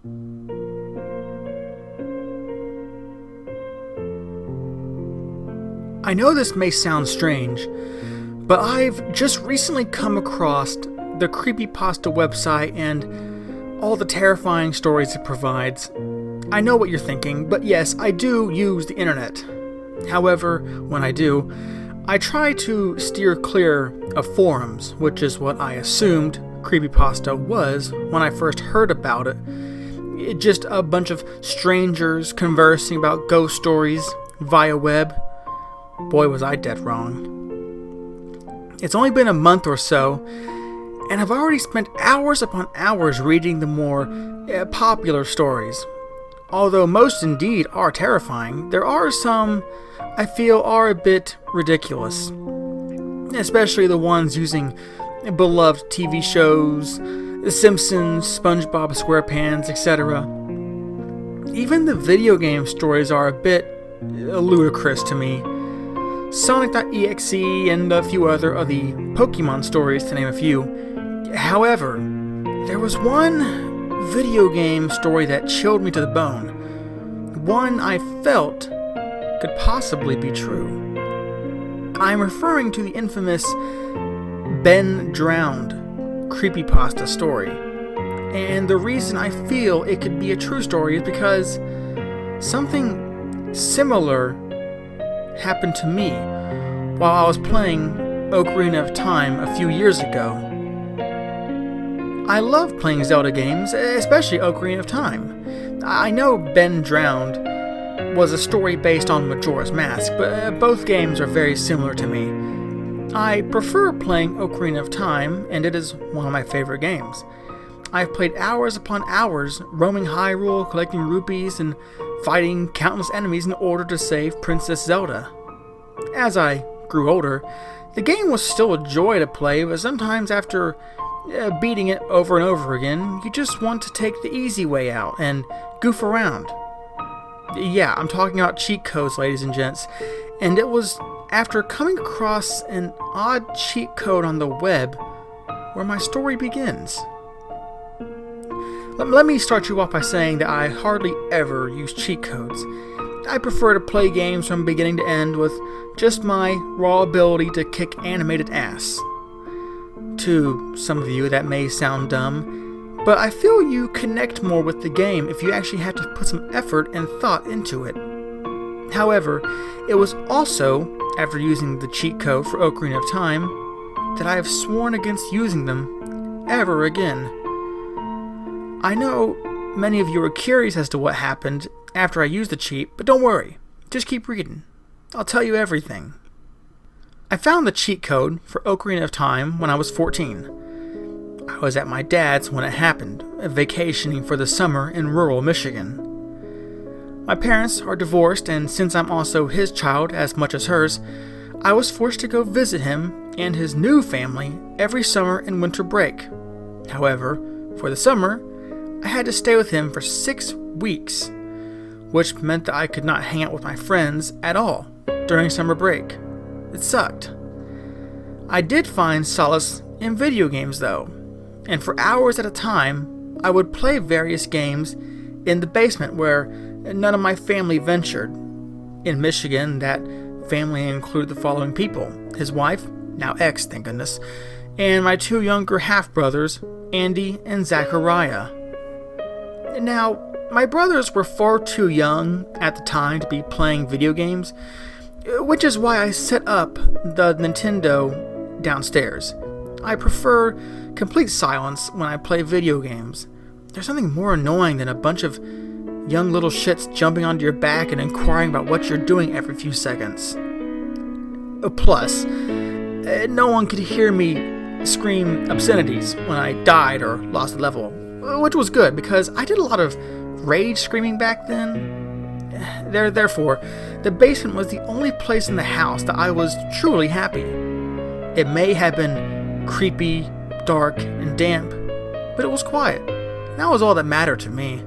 I know this may sound strange, but I've just recently come across the Creepypasta website and all the terrifying stories it provides. I know what you're thinking, but yes, I do use the internet. However, when I do, I try to steer clear of forums, which is what I assumed Creepypasta was when I first heard about it. Just a bunch of strangers conversing about ghost stories via web. Boy, was I dead wrong. It's only been a month or so, and I've already spent hours upon hours reading the more popular stories. Although most indeed are terrifying, there are some I feel are a bit ridiculous. Especially the ones using beloved TV shows, The Simpsons, SpongeBob SquarePants, etc. Even the video game stories are a bit ludicrous to me. Sonic.exe and a few other of the Pokemon stories, to name a few. However, there was one video game story that chilled me to the bone. One I felt could possibly be true. I'm referring to the infamous Ben Drowned Creepypasta story. And the reason I feel it could be a true story is because something similar happened to me while I was playing Ocarina of Time a few years ago. I love playing Zelda games, especially Ocarina of Time. I know Ben Drowned was a story based on Majora's Mask, but both games are very similar to me. I prefer playing Ocarina of Time, and it is one of my favorite games. I've played hours upon hours, roaming Hyrule, collecting rupees, and fighting countless enemies in order to save Princess Zelda. As I grew older, the game was still a joy to play, but sometimes after beating it over and over again, you just want to take the easy way out and goof around. Yeah, I'm talking about cheat codes, ladies and gents, and it was after coming across an odd cheat code on the web where my story begins. Let me start you off by saying that I hardly ever use cheat codes. I prefer to play games from beginning to end with just my raw ability to kick animated ass. To some of you, that may sound dumb, but I feel you connect more with the game if you actually have to put some effort and thought into it. However, it was also after using the cheat code for Ocarina of Time that I have sworn against using them ever again. I know many of you are curious as to what happened after I used the cheat, but don't worry, just keep reading. I'll tell you everything. I found the cheat code for Ocarina of Time when I was 14. I was at my dad's when it happened, vacationing for the summer in rural Michigan. My parents are divorced, and since I'm also his child as much as hers, I was forced to go visit him and his new family every summer and winter break. However, for the summer, I had to stay with him for 6 weeks, which meant that I could not hang out with my friends at all during summer break. It sucked. I did find solace in video games though, and for hours at a time, I would play various games in the basement where none of my family ventured. In Michigan, that family included the following people: his wife, now ex, thank goodness, and my 2 younger half-brothers, Andy and Zachariah. Now, my brothers were far too young at the time to be playing video games, which is why I set up the Nintendo downstairs. I prefer complete silence when I play video games. There's something more annoying than a bunch of young little shits jumping onto your back and inquiring about what you're doing every few seconds. Plus, no one could hear me scream obscenities when I died or lost a level, which was good because I did a lot of rage screaming back then. Therefore, the basement was the only place in the house that I was truly happy. It may have been creepy, dark, and damp, but it was quiet. That was all that mattered to me.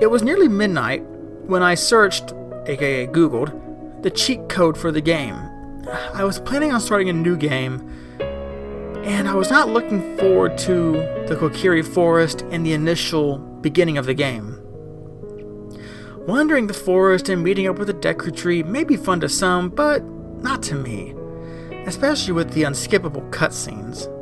It was nearly midnight when I searched, aka Googled, the cheat code for the game. I was planning on starting a new game, and I was not looking forward to the Kokiri Forest in the initial beginning of the game. Wandering the forest and meeting up with the Deku Tree may be fun to some, but not to me, especially with the unskippable cutscenes.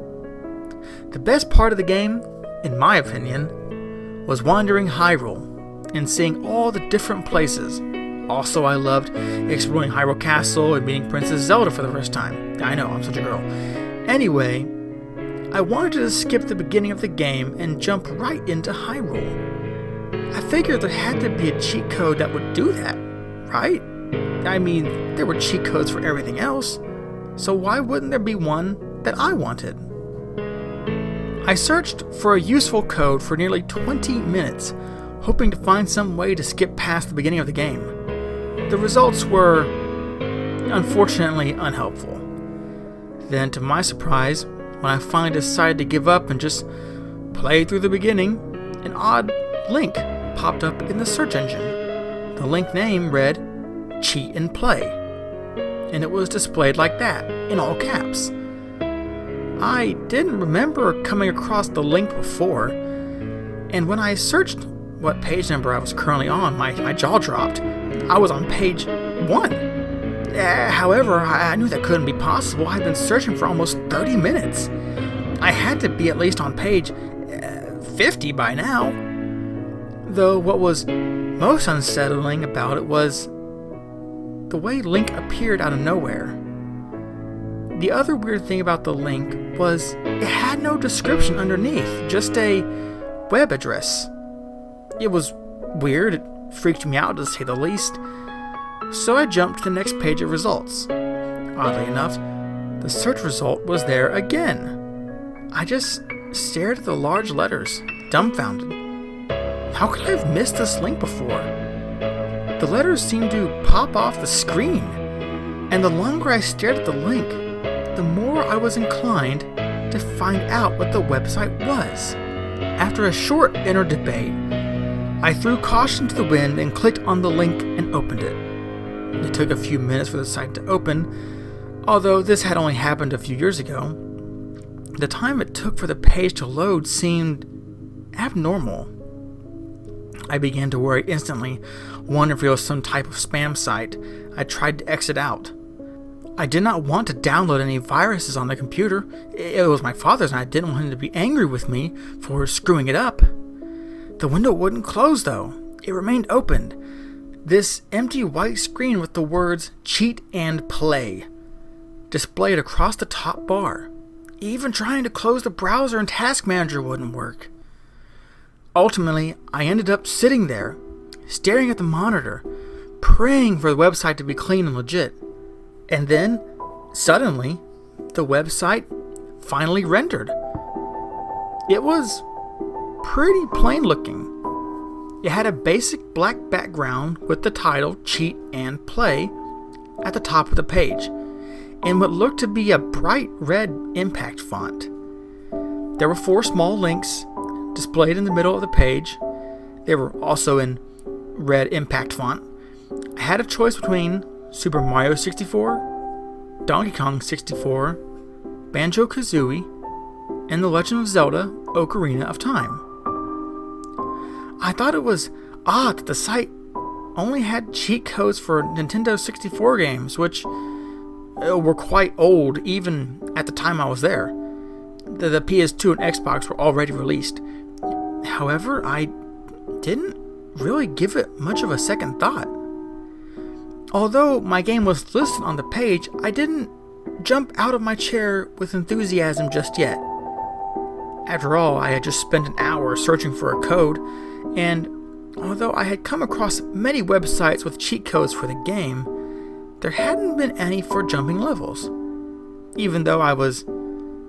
The best part of the game, in my opinion, was wandering Hyrule and seeing all the different places. Also, I loved exploring Hyrule Castle and meeting Princess Zelda for the first time. I know, I'm such a girl. Anyway, I wanted to skip the beginning of the game and jump right into Hyrule. I figured there had to be a cheat code that would do that, right? I mean, there were cheat codes for everything else, so why wouldn't there be one that I wanted? I searched for a useful code for nearly 20 minutes, hoping to find some way to skip past the beginning of the game. The results were, unfortunately, unhelpful. Then, to my surprise, when I finally decided to give up and just play through the beginning, an odd link popped up in the search engine. The link name read, Cheat and Play, and it was displayed like that, in all caps. I didn't remember coming across the link before, and when I searched what page number I was currently on, my jaw dropped. I was on page 1. However, I knew that couldn't be possible. I'd been searching for almost 30 minutes. I had to be at least on page 50 by now. Though what was most unsettling about it was the way Link appeared out of nowhere. The other weird thing about the link was it had no description underneath, just a web address. It was weird, it freaked me out to say the least, so I jumped to the next page of results. Oddly enough, the search result was there again. I just stared at the large letters, dumbfounded. How could I have missed this link before? The letters seemed to pop off the screen, and the longer I stared at the link, the more I was inclined to find out what the website was. After a short inner debate, I threw caution to the wind and clicked on the link and opened it. It took a few minutes for the site to open, although this had only happened a few years ago. The time it took for the page to load seemed abnormal. I began to worry instantly, wondering if it was some type of spam site. I tried to exit out. I did not want to download any viruses on the computer. It was my father's and I didn't want him to be angry with me for screwing it up. The window wouldn't close though. It remained open. This empty white screen with the words Cheat and Play displayed across the top bar. Even trying to close the browser and task manager wouldn't work. Ultimately, I ended up sitting there, staring at the monitor, praying for the website to be clean and legit. And then, suddenly, the website finally rendered. It was pretty plain looking. It had a basic black background with the title Cheat and Play at the top of the page, and what looked to be a bright red impact font. There were 4 small links displayed in the middle of the page. They were also in red impact font. I had a choice between Super Mario 64, Donkey Kong 64, Banjo-Kazooie, and The Legend of Zelda: Ocarina of Time. I thought it was odd that the site only had cheat codes for Nintendo 64 games, which were quite old even at the time I was there. The PS2 and Xbox were already released. However, I didn't really give it much of a second thought. Although my game was listed on the page, I didn't jump out of my chair with enthusiasm just yet. After all, I had just spent an hour searching for a code, and although I had come across many websites with cheat codes for the game, there hadn't been any for jumping levels. Even though I was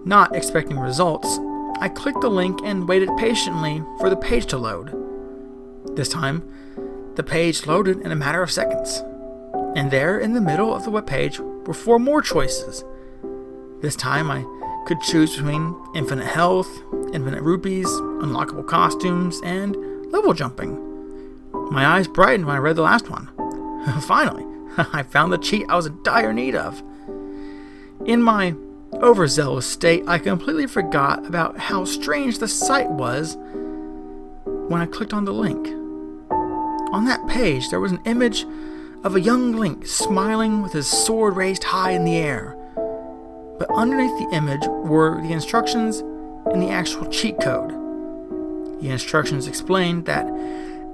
not expecting results, I clicked the link and waited patiently for the page to load. This time, the page loaded in a matter of seconds, and there in the middle of the webpage were 4 more choices. This time I could choose between infinite health, infinite rupees, unlockable costumes, and level jumping. My eyes brightened when I read the last one. Finally, I found the cheat I was in dire need of. In my overzealous state, I completely forgot about how strange the sight was when I clicked on the link. On that page, there was an image of a young Link smiling with his sword raised high in the air. But underneath the image were the instructions and the actual cheat code. The instructions explained that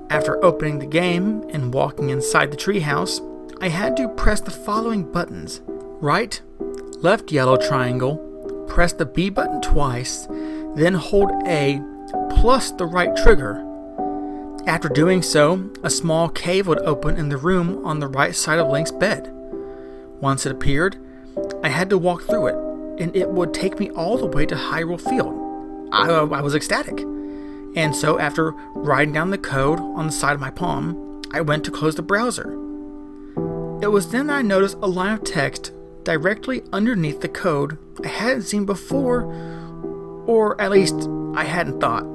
after opening the game and walking inside the treehouse, I had to press the following buttons: right, left yellow triangle, press the B button twice, then hold A plus the right trigger. After doing so, a small cave would open in the room on the right side of Link's bed. Once it appeared, I had to walk through it, and it would take me all the way to Hyrule Field. I was ecstatic. And so after writing down the code on the side of my palm, I went to close the browser. It was then that I noticed a line of text directly underneath the code I hadn't seen before, or at least I hadn't thought.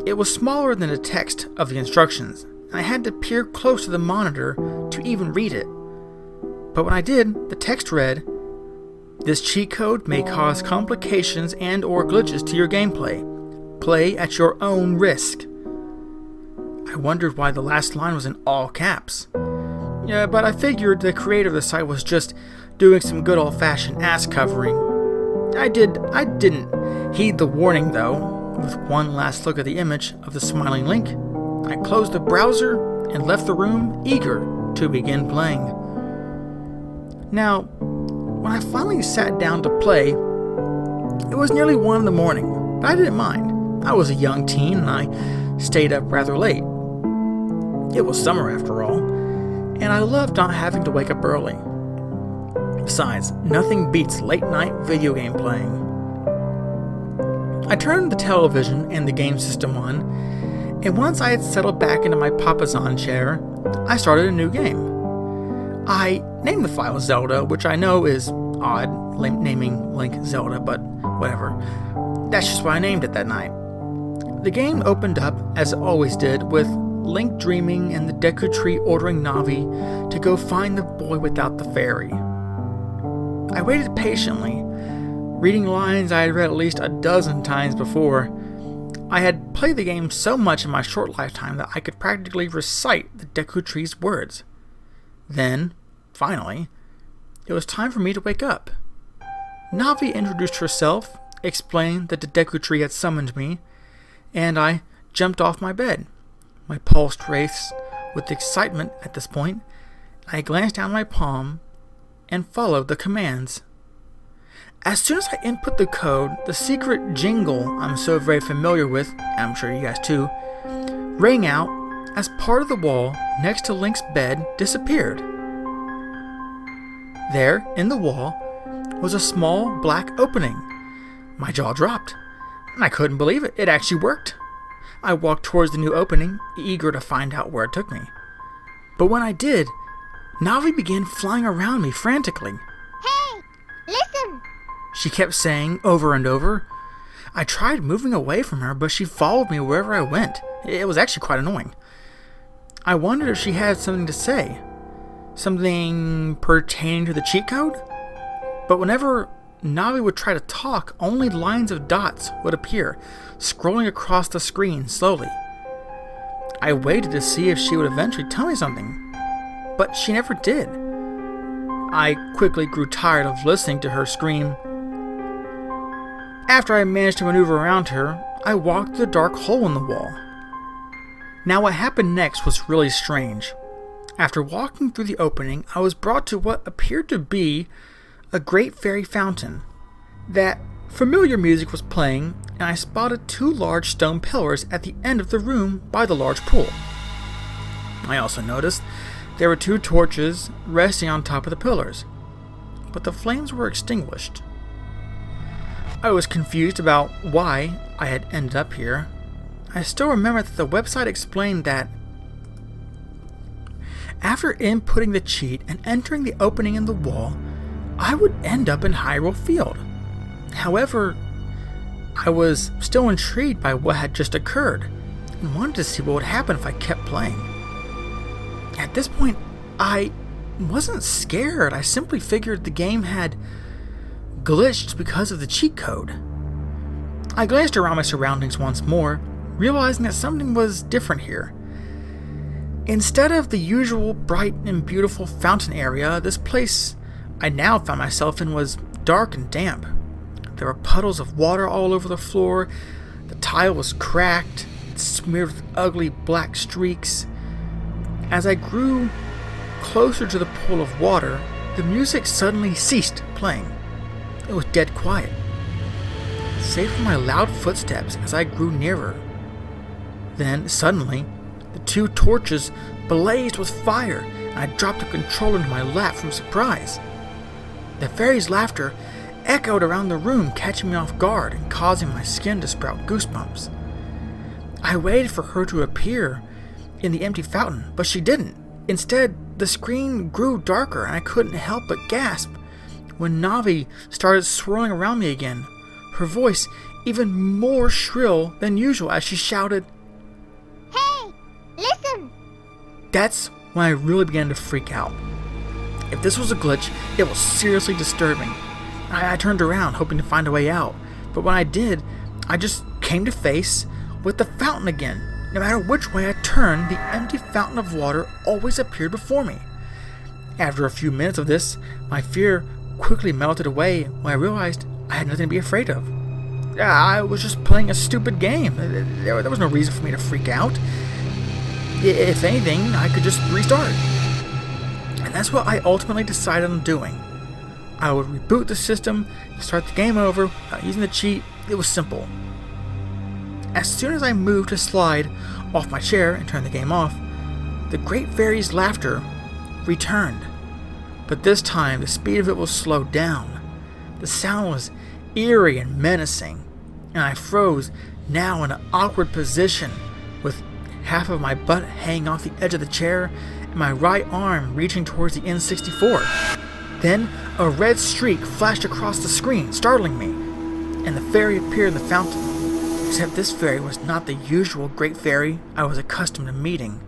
It was smaller than the text of the instructions, and I had to peer close to the monitor to even read it. But when I did, the text read, "This cheat code may cause complications and or glitches to your gameplay. Play at your own risk." I wondered why the last line was in all caps. Yeah, but I figured the creator of the site was just doing some good old-fashioned ass covering. I didn't heed the warning though. With one last look at the image of the smiling Link, I closed the browser and left the room, eager to begin playing. Now, when I finally sat down to play, it was nearly 1 in the morning, but I didn't mind. I was a young teen and I stayed up rather late. It was summer after all, and I loved not having to wake up early. Besides, nothing beats late night video game playing. I turned the television and the game system on, and once I had settled back into my papasan chair, I started a new game. I named the file Zelda, which I know is odd, naming Link Zelda, but whatever. That's just why I named it that night. The game opened up, as it always did, with Link dreaming and the Deku Tree ordering Navi to go find the boy without the fairy. I waited patiently, reading lines I had read at least a dozen times before. I had played the game so much in my short lifetime that I could practically recite the Deku Tree's words. Then, finally, it was time for me to wake up. Navi introduced herself, explained that the Deku Tree had summoned me, and I jumped off my bed. My pulse raced with excitement at this point. I glanced down my palm and followed the commands. As soon as I input the code, the secret jingle I'm so very familiar with, and I'm sure you guys too, rang out as part of the wall next to Link's bed disappeared. There, in the wall, was a small black opening. My jaw dropped, and I couldn't believe it. It actually worked. I walked towards the new opening, eager to find out where it took me. But when I did, Navi began flying around me frantically. Hey, listen! She kept saying over and over. I tried moving away from her, but she followed me wherever I went. It was actually quite annoying. I wondered if she had something to say. Something pertaining to the cheat code? But whenever Navi would try to talk, only lines of dots would appear, scrolling across the screen slowly. I waited to see if she would eventually tell me something, but she never did. I quickly grew tired of listening to her scream. After I managed to maneuver around her, I walked through the dark hole in the wall. Now what happened next was really strange. After walking through the opening, I was brought to what appeared to be a great fairy fountain. That familiar music was playing, and I spotted 2 large stone pillars at the end of the room by the large pool. I also noticed there were 2 torches resting on top of the pillars, but the flames were extinguished. I was confused about why I had ended up here. I still remember that the website explained that after inputting the cheat and entering the opening in the wall, I would end up in Hyrule Field. However, I was still intrigued by what had just occurred and wanted to see what would happen if I kept playing. At this point, I wasn't scared. I simply figured the game had glitched because of the cheat code. I glanced around my surroundings once more, realizing that something was different here. Instead of the usual bright and beautiful fountain area, this place I now found myself in was dark and damp. There were puddles of water all over the floor, the tile was cracked, smeared with ugly black streaks. As I grew closer to the pool of water, the music suddenly ceased playing. It was dead quiet, save for my loud footsteps as I grew nearer. Then, suddenly, the two torches blazed with fire, and I dropped the controller into my lap from surprise. The fairy's laughter echoed around the room, catching me off guard and causing my skin to sprout goosebumps. I waited for her to appear in the empty fountain, but she didn't. Instead, the screen grew darker, and I couldn't help but gasp when Navi started swirling around me again, her voice even more shrill than usual as she shouted, Hey, listen! That's when I really began to freak out. If this was a glitch, it was seriously disturbing. I turned around, hoping to find a way out, but when I did, I just came to face with the fountain again. No matter which way I turned, the empty fountain of water always appeared before me. After a few minutes of this, my fear quickly melted away when I realized I had nothing to be afraid of. I was just playing a stupid game. There was no reason for me to freak out. If anything, I could just restart. And that's what I ultimately decided on doing. I would reboot the system, start the game over, using the cheat. It was simple. As soon as I moved to slide off my chair and turn the game off, the Great Fairy's laughter returned. But this time, the speed of it was slowed down. The sound was eerie and menacing, and I froze, now in an awkward position, with half of my butt hanging off the edge of the chair and my right arm reaching towards the N64. Then, a red streak flashed across the screen, startling me, and the fairy appeared in the fountain. Except this fairy was not the usual Great Fairy I was accustomed to meeting.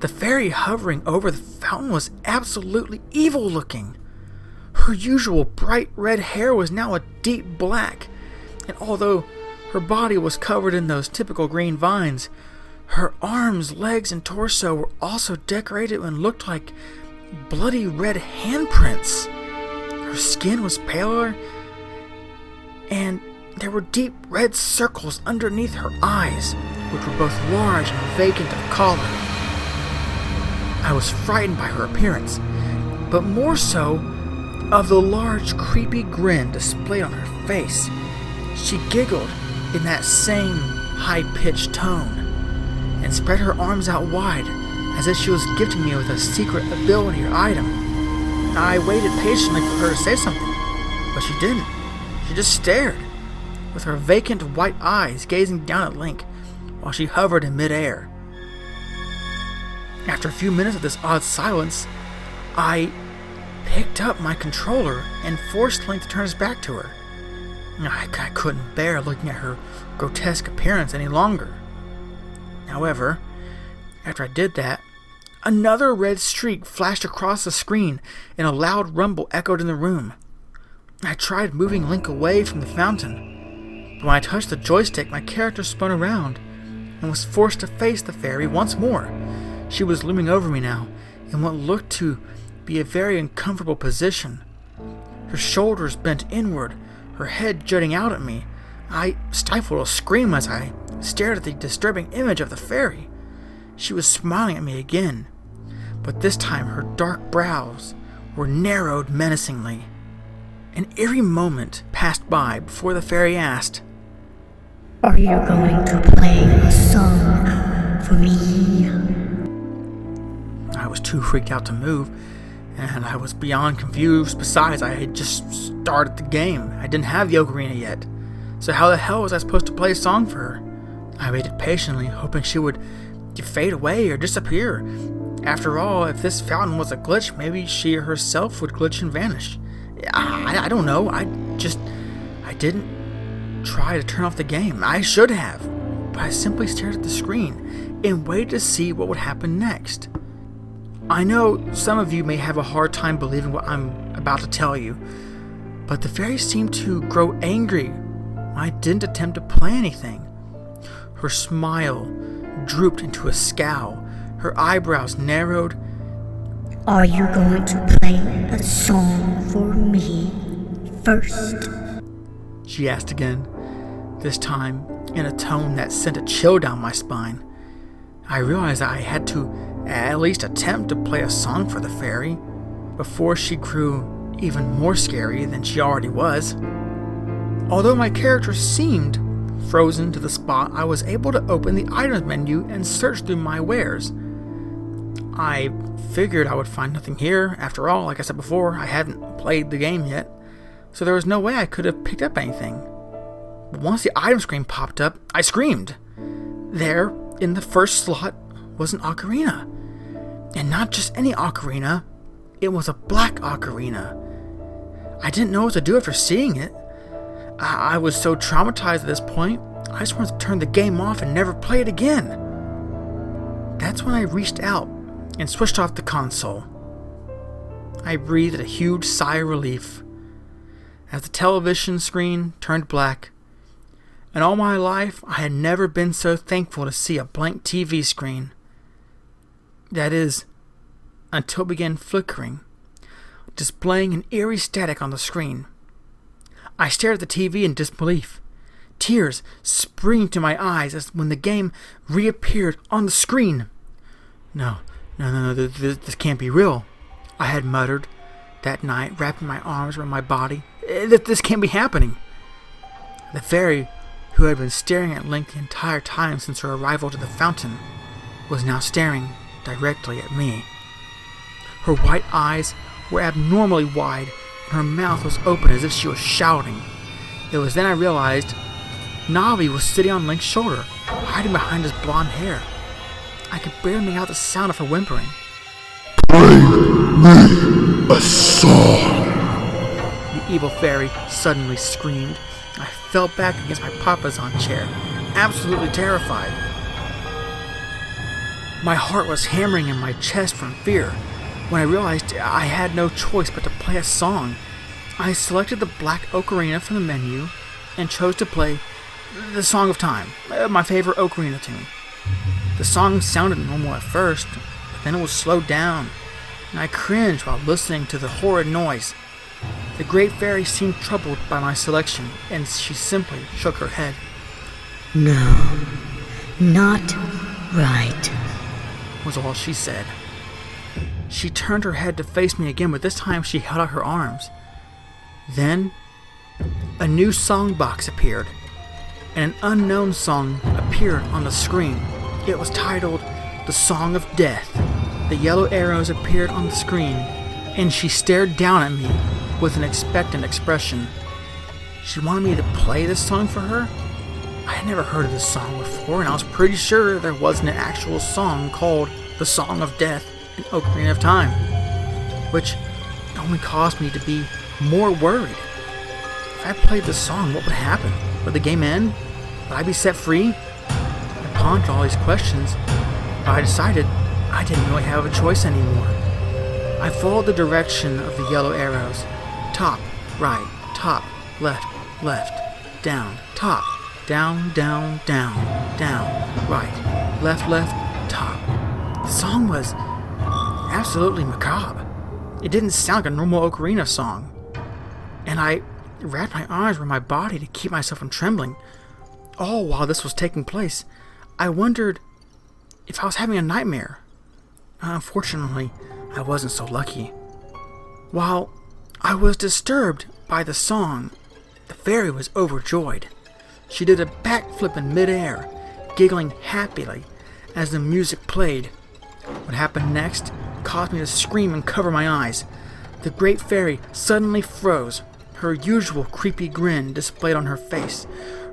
The fairy hovering over the fountain was absolutely evil-looking. Her usual bright red hair was now a deep black, and although her body was covered in those typical green vines, her arms, legs, and torso were also decorated and looked like bloody red handprints. Her skin was paler, and there were deep red circles underneath her eyes, which were both large and vacant of color. I was frightened by her appearance, but more so of the large, creepy grin displayed on her face. She giggled in that same high-pitched tone and spread her arms out wide as if she was gifting me with a secret ability or item. I waited patiently for her to say something, but she didn't. She just stared, with her vacant white eyes gazing down at Link while she hovered in midair. After a few minutes of this odd silence, I picked up my controller and forced Link to turn his back to her. I couldn't bear looking at her grotesque appearance any longer. However, after I did that, another red streak flashed across the screen and a loud rumble echoed in the room. I tried moving Link away from the fountain, but when I touched the joystick, my character spun around and was forced to face the fairy once more. She was looming over me now in what looked to be a very uncomfortable position. Her shoulders bent inward, her head jutting out at me. I stifled a scream as I stared at the disturbing image of the fairy. She was smiling at me again, but this time her dark brows were narrowed menacingly. An eerie moment passed by before the fairy asked, "Are you going to play a song for me?" I was too freaked out to move, and I was beyond confused. Besides, I had just started the game. I didn't have the ocarina yet, so how the hell was I supposed to play a song for her? I waited patiently, hoping she would fade away or disappear. After all, if this fountain was a glitch, maybe she herself would glitch and vanish. I don't know. I didn't try to turn off the game. I should have, but I simply stared at the screen and waited to see what would happen next. I know some of you may have a hard time believing what I'm about to tell you, But the fairy seemed to grow angry when I didn't attempt to play anything. Her smile drooped into a scowl. Her eyebrows narrowed. Are you going to play a song for me first? She asked again, this time in a tone that sent a chill down my spine. I realized I had to at least attempt to play a song for the fairy before she grew even more scary than she already was. Although my character seemed frozen to the spot, I was able to open the items menu and search through my wares. I figured I would find nothing here. After all, like I said before, I hadn't played the game yet, so there was no way I could have picked up anything. But once the item screen popped up, I screamed. There, in the first slot, was an ocarina. And not just any ocarina, it was a black ocarina. I didn't know what to do after seeing it. I was so traumatized at this point, I just wanted to turn the game off and never play it again. That's when I reached out and switched off the console. I breathed a huge sigh of relief as the television screen turned black. In all my life, I had never been so thankful to see a blank TV screen. That is, until it began flickering, displaying an eerie static on the screen. I stared at the TV in disbelief, tears springing to my eyes as when the game reappeared on the screen. No, this can't be real, I had muttered that night, wrapping my arms around my body. This can't be happening. The fairy, who had been staring at Link the entire time since her arrival to the fountain, was now staring directly at me. Her white eyes were abnormally wide, and her mouth was open as if she was shouting. It was then I realized Navi was sitting on Link's shoulder, hiding behind his blonde hair. I could barely make out the sound of her whimpering. Play me a song, the evil fairy suddenly screamed. I fell back against my papasan chair, absolutely terrified. My heart was hammering in my chest from fear. When I realized I had no choice but to play a song, I selected the black ocarina from the menu and chose to play the Song of Time, my favorite ocarina tune. The song sounded normal at first, but then it was slowed down, and I cringed while listening to the horrid noise. The great fairy seemed troubled by my selection, and she simply shook her head. No, not right, was all she said. She turned her head to face me again, but this time she held out her arms. Then, a new song box appeared, and an unknown song appeared on the screen. It was titled The Song of Death. The yellow arrows appeared on the screen, and she stared down at me with an expectant expression. She wanted me to play this song for her? I had never heard of this song before, and I was pretty sure there wasn't an actual song called The Song of Death in Ocarina of Time, which only caused me to be more worried. If I played this song, what would happen? Would the game end? Would I be set free? I pondered all these questions, but I decided I didn't really have a choice anymore. I followed the direction of the yellow arrows. Top, right, top, left, left, down, top, down, down, down, down, right, left, top. The song was absolutely macabre. It didn't sound like a normal ocarina song. And I wrapped my arms around my body to keep myself from trembling. All while this was taking place, I wondered if I was having a nightmare. Unfortunately, I wasn't so lucky. While I was disturbed by the song, the fairy was overjoyed. She did a backflip in midair, giggling happily as the music played. What happened next caused me to scream and cover my eyes. The great fairy suddenly froze, her usual creepy grin displayed on her face.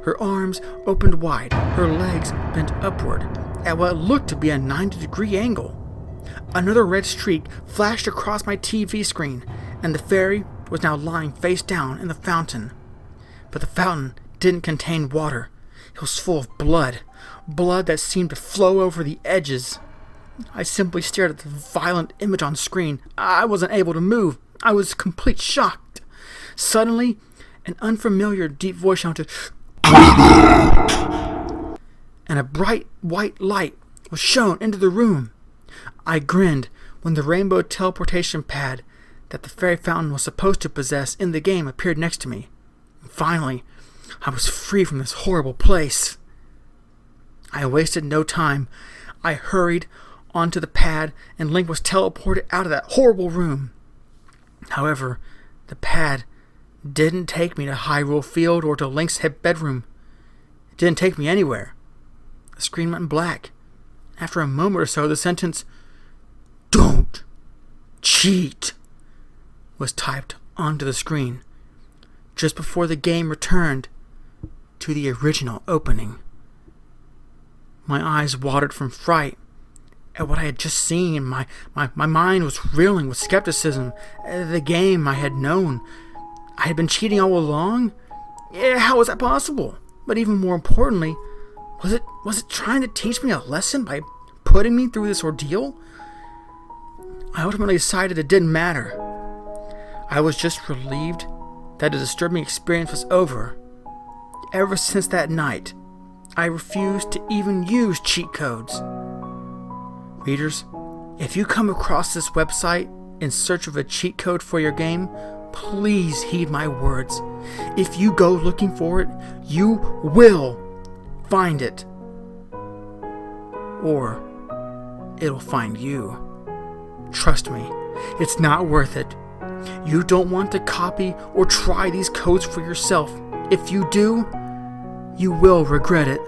Her arms opened wide, her legs bent upward at what looked to be a 90-degree angle. Another red streak flashed across my TV screen, and the fairy was now lying face down in the fountain. But the fountain didn't contain water. It was full of blood that seemed to flow over the edges. I simply stared at the violent image on screen. I wasn't able to move. I was complete shocked. Suddenly, an unfamiliar deep voice shouted, and a bright white light was shown into the room. I grinned when the rainbow teleportation pad that the fairy fountain was supposed to possess in the game appeared next to me. Finally, I was free from this horrible place. I wasted no time. I hurried onto the pad and Link was teleported out of that horrible room. However, the pad didn't take me to Hyrule Field or to Link's bedroom. It didn't take me anywhere. The screen went black. After a moment or so, the sentence, "Don't cheat," was typed onto the screen, just before the game returned to the original opening. My eyes watered from fright at what I had just seen. My mind was reeling with skepticism. The game I had known. I had been cheating all along? How was that possible? But even more importantly, was it trying to teach me a lesson by putting me through this ordeal? I ultimately decided it didn't matter. I was just relieved that the disturbing experience was over. Ever since that night, I refused to even use cheat codes. Readers, if you come across this website in search of a cheat code for your game, please heed my words. If you go looking for it, you will find it. Or it'll find you. Trust me, it's not worth it. You don't want to copy or try these codes for yourself. If you do, you will regret it.